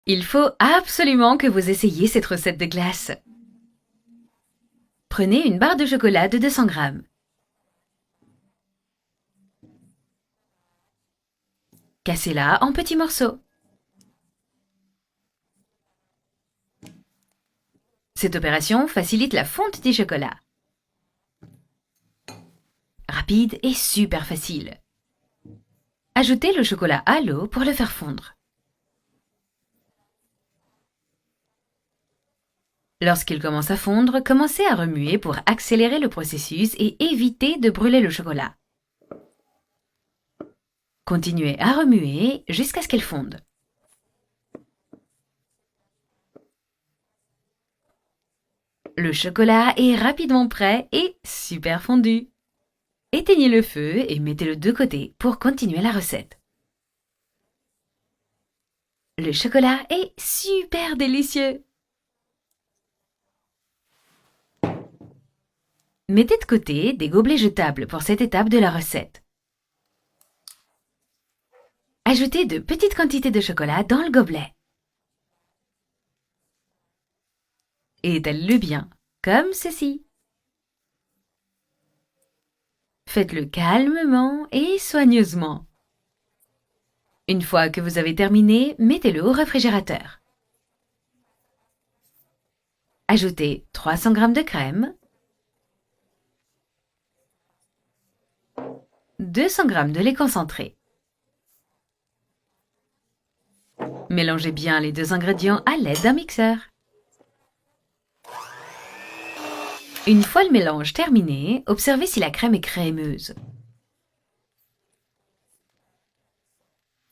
Il faut absolument que vous essayiez cette recette de glace. Prenez une barre de chocolat de 200 grammes. Cassez-la en petits morceaux. Cette opération facilite la fonte des chocolats. Rapide et super facile. Ajoutez le chocolat à l'eau pour le faire fondre. Lorsqu'il commence à fondre, commencez à remuer pour accélérer le processus et éviter de brûler le chocolat. Continuez à remuer jusqu'à ce qu'elle fonde. Le chocolat est rapidement prêt et super fondu. Éteignez le feu et mettez-le de côté pour continuer la recette. Le chocolat est super délicieux. Mettez de côté des gobelets jetables pour cette étape de la recette. Ajoutez de petites quantités de chocolat dans le gobelet. Étalez-le bien, comme ceci. Faites-le calmement et soigneusement. Une fois que vous avez terminé, mettez-le au réfrigérateur. Ajoutez 300 g de crème, 200 g de lait concentré. Mélangez bien les deux ingrédients à l'aide d'un mixeur. Une fois le mélange terminé, observez si la crème est crémeuse.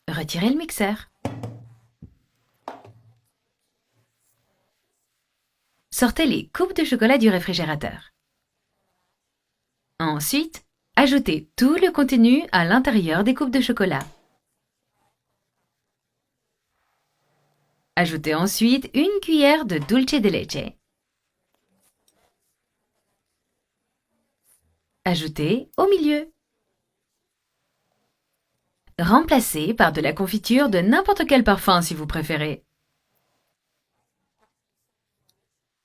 Retirez le mixeur. Sortez les coupes de chocolat du réfrigérateur. Ensuite, ajoutez tout le contenu à l'intérieur des coupes de chocolat. Ajoutez ensuite une cuillère de dulce de leche. Ajoutez au milieu. Remplacez par de la confiture de n'importe quel parfum si vous préférez.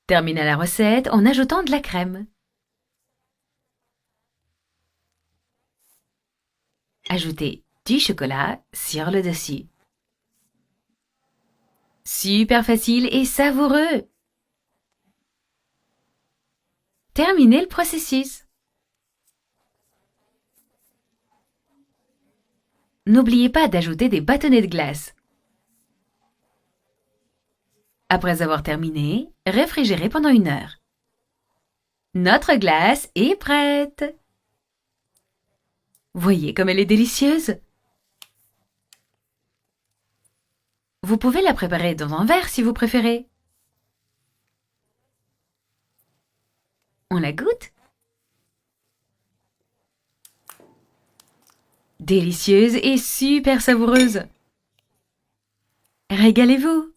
Terminez la recette en ajoutant de la crème. Ajoutez du chocolat sur le dessus. Super facile et savoureux. Terminez le processus. N'oubliez pas d'ajouter des bâtonnets de glace. Après avoir terminé, réfrigérez pendant 1 heure. Notre glace est prête. Voyez comme elle est délicieuse. Vous pouvez la préparer dans un verre si vous préférez. On la goûte? Délicieuse et super savoureuse. Régalez-vous!